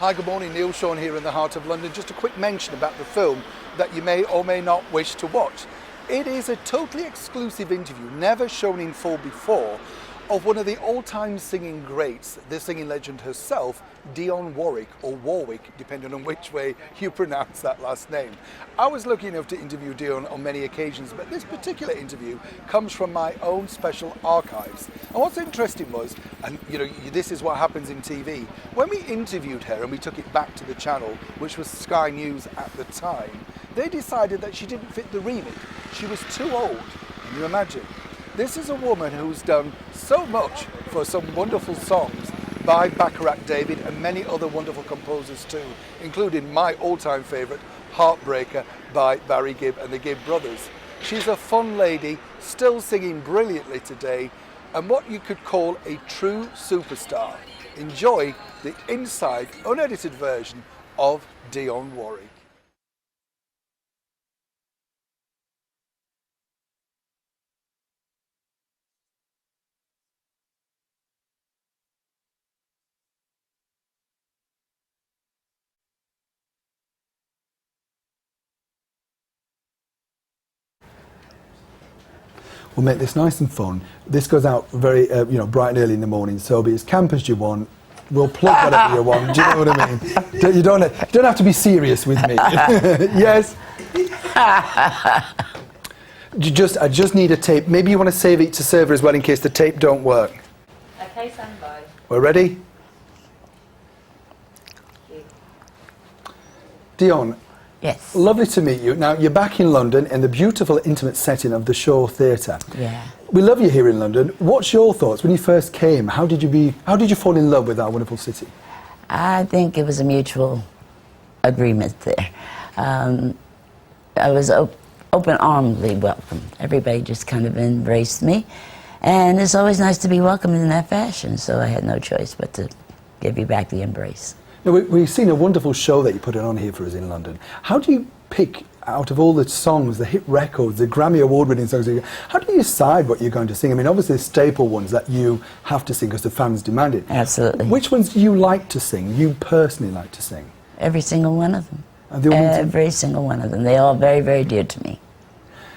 Hi, good morning. Neil Sean here in the heart of London. Just a quick mention about the film that you may or may not wish to watch. It is a totally exclusive interview, never shown in full before, of one of the all-time singing greats, the singing legend herself, Dionne Warwick, or Warwick, depending on which way you pronounce that last name. I was lucky enough to interview Dionne on many occasions, but this particular interview comes from my own special archives. And what's interesting was, and you know, this is what happens in TV, when we interviewed her and we took it back to the channel, which was Sky News at the time, they decided that she didn't fit the remit. She was too old. Can you imagine? This is a woman who's done so much for some wonderful songs by Bacharach David and many other wonderful composers too, including my all-time favourite, Heartbreaker by Barry Gibb and the Gibb Brothers. She's a fun lady, still singing brilliantly today, and what you could call a true superstar. Enjoy the inside, unedited version of Dionne Warwick. We'll make this nice and fun. This goes out very, bright and early in the morning, so be as camp as you want. We'll plug whatever you want. Do you know what I mean? You don't have to be serious with me. Yes. I just need a tape. Maybe you want to save it to server as well in case the tape don't work. Okay, stand by. We're ready. Dionne. Yes. Lovely to meet you. Now, you're back in London in the beautiful, intimate setting of the Shaw Theatre. Yeah. We love you here in London. What's your thoughts when you first came? How did you fall in love with our wonderful city? I think it was a mutual agreement there. I was open-armedly welcome. Everybody just kind of embraced me. And it's always nice to be welcomed in that fashion, so I had no choice but to give you back the embrace. Now, we've seen a wonderful show that you put on here for us in London. How do you pick out of all the songs, the hit records, the Grammy Award-winning songs, how do you decide what you're going to sing? I mean, obviously the staple ones that you have to sing because the fans demand it. Absolutely. Which ones do you like to sing, you personally like to sing? Every single one of them. Every single one of them. They're all very, very dear to me.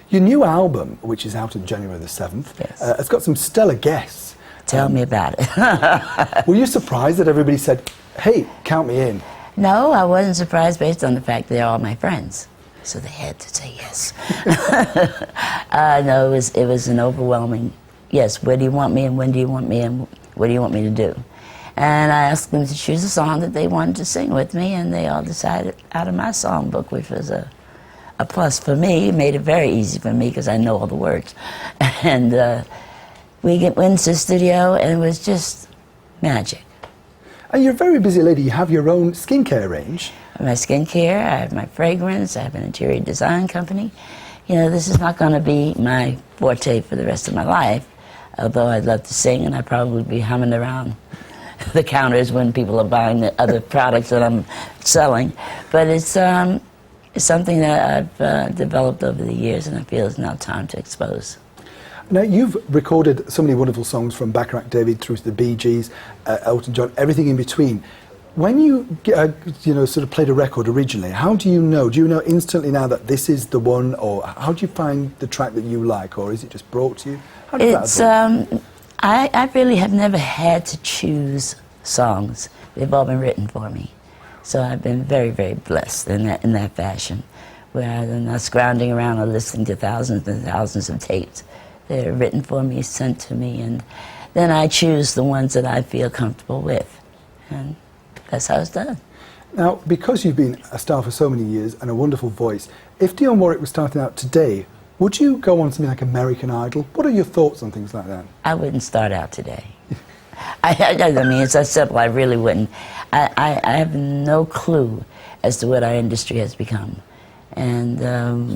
Your new album, which is out on January the 7th, yes. Has got some stellar guests. Tell me about it. Were you surprised that everybody said, hey, count me in? No, I wasn't surprised based on the fact they're all my friends. So they had to say yes. No, it was an overwhelming yes. Where do you want me, and when do you want me, and what do you want me to do? And I asked them to choose a song that they wanted to sing with me, and they all decided out of my songbook, which was a plus for me. It made it very easy for me because I know all the words. And we went into the studio, and it was just magic. And you're a very busy lady. You have your own skincare range. My skincare, I have my fragrance, I have an interior design company. You know, this is not going to be my forte for the rest of my life, although I'd love to sing, and I'd probably be humming around the counters when people are buying the other products that I'm selling. But it's something that I've developed over the years, and I feel it's now time to expose. Now, you've recorded so many wonderful songs from Bacharach David through to the Bee Gees, Elton John, everything in between. When you, sort of played a record originally, how do you know? Do you know instantly now that this is the one, or how do you find the track that you like, or is it just brought to you? How does that happen? I really have never had to choose songs. They've all been written for me. So I've been very, very blessed in that fashion, where I'm not scrounging around or listening to thousands and thousands of tapes. They're written for me, sent to me, and then I choose the ones that I feel comfortable with. And that's how it's done. Now, because you've been a star for so many years and a wonderful voice, if Dionne Warwick was starting out today, would you go on something like American Idol? What are your thoughts on things like that? I wouldn't start out today. I mean, it's that simple. I really wouldn't. I have no clue as to what our industry has become. And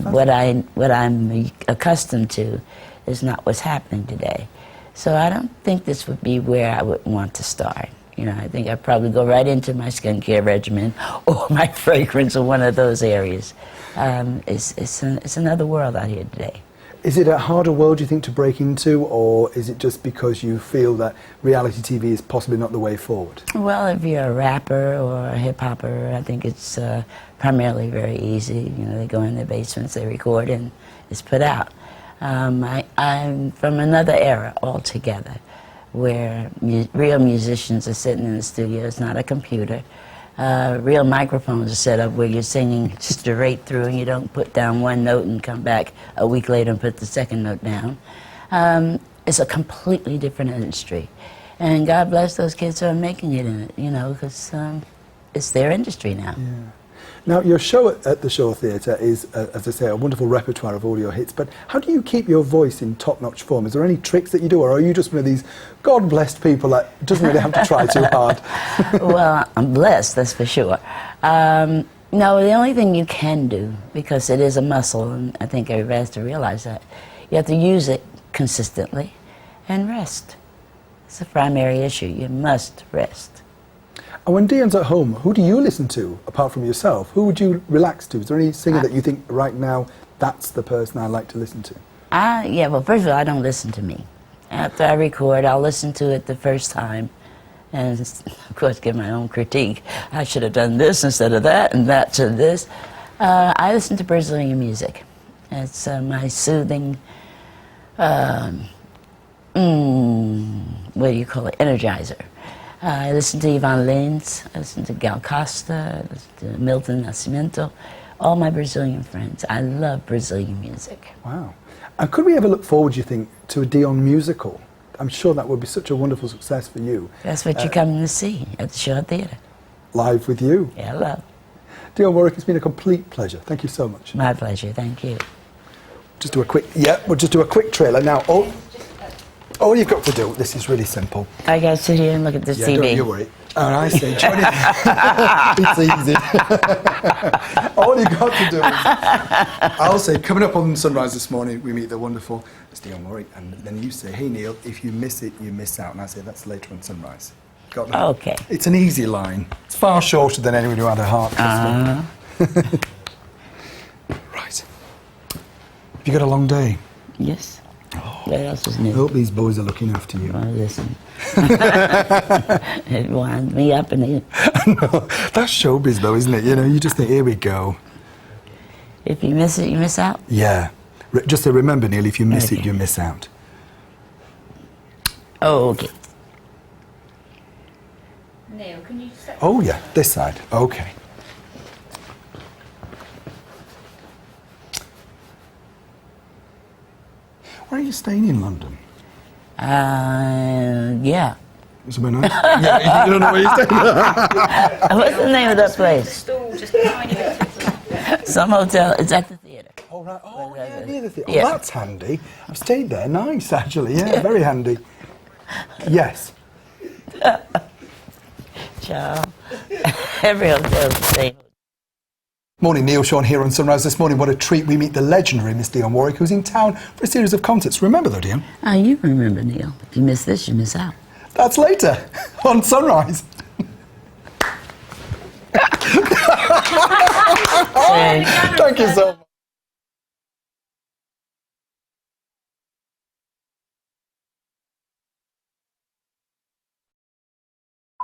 what I'm accustomed to is not what's happening today. So I don't think this would be where I would want to start. You know, I think I'd probably go right into my skincare regimen or my fragrance or one of those areas. It's another world out here today. Is it a harder world, do you think, to break into, or is it just because you feel that reality TV is possibly not the way forward? Well, if you're a rapper or a hip-hopper, I think it's primarily very easy. You know, they go in their basements, they record, and it's put out. I'm from another era altogether, where real musicians are sitting in the studio. It's not a computer. Real microphones are set up where you're singing straight through and you don't put down one note and come back a week later and put the second note down. It's a completely different industry. And God bless those kids who are making it in it, you know, because it's their industry now. Yeah. Now, your show at the Shaw Theatre is, as I say, a wonderful repertoire of all your hits, but how do you keep your voice in top-notch form? Is there any tricks that you do, or are you just one of these God-blessed people that doesn't really have to try too hard? Well, I'm blessed, that's for sure. No, the only thing you can do, because it is a muscle, and I think everybody has to realize that, you have to use it consistently and rest. It's the primary issue. You must rest. And when Dionne's at home, who do you listen to, apart from yourself? Who would you relax to? Is there any singer that you think, right now, that's the person I like to listen to? Yeah, well, first of all, I don't listen to me. After I record, I'll listen to it the first time, and of course give my own critique. I should have done this instead of that, and that to this. I listen to Brazilian music. It's my soothing, what do you call it, energizer. I listen to Ivan Lins, I listen to Gal Costa, I listen to Milton Nascimento, all my Brazilian friends. I love Brazilian music. Wow. And could we ever look forward, you think, to a Dionne musical? I'm sure that would be such a wonderful success for you. That's what you're coming to see at the Shaw Theatre. Live with you. Yeah, love. Dionne Warwick, it's been a complete pleasure. Thank you so much. My pleasure, thank you. Just do a quick, we'll just do a quick trailer now. All you've got to do, this is really simple. I gotta sit here and look at the TV. Don't you worry. And I say, join in. It's easy. All you've got to do is, I'll say, coming up on Sunrise this morning, we meet the wonderful Dionne Warwick, and then you say, hey Neil, if you miss it, you miss out. And I say, that's later on Sunrise. Got that? Okay. It's an easy line. It's far shorter than anyone who had a heart. Right. Have you got a long day? Yes. What else is new? I hope these boys are looking after you. Oh, listen. It winds me up and it... No, that's showbiz though, isn't it? You know, you just think, here we go. If you miss it, you miss out? Yeah. Just to remember, Neil, if you miss it, you miss out. Oh, okay. Neil, can you step... Oh, yeah, this side. Okay. Where are you staying in London? Yeah. Somewhere nice? Yeah, you don't know where you're staying. What's the name of that place? Stall just a tiny bit to the left. Some hotel. It's at the theatre. Oh, right. Oh, yeah, near the theatre. Yeah. Oh, that's handy. I've stayed there. Nice, actually. Yeah, very handy. Yes. Ciao. Every hotel's the same. Morning, Neil Sean here on Sunrise this morning. What a treat. We meet the legendary Miss Dionne Warwick, who's in town for a series of concerts. Remember though, Dionne? Ah, you remember, Neil. If you miss this, you miss out. That's later on Sunrise. Thank you so much.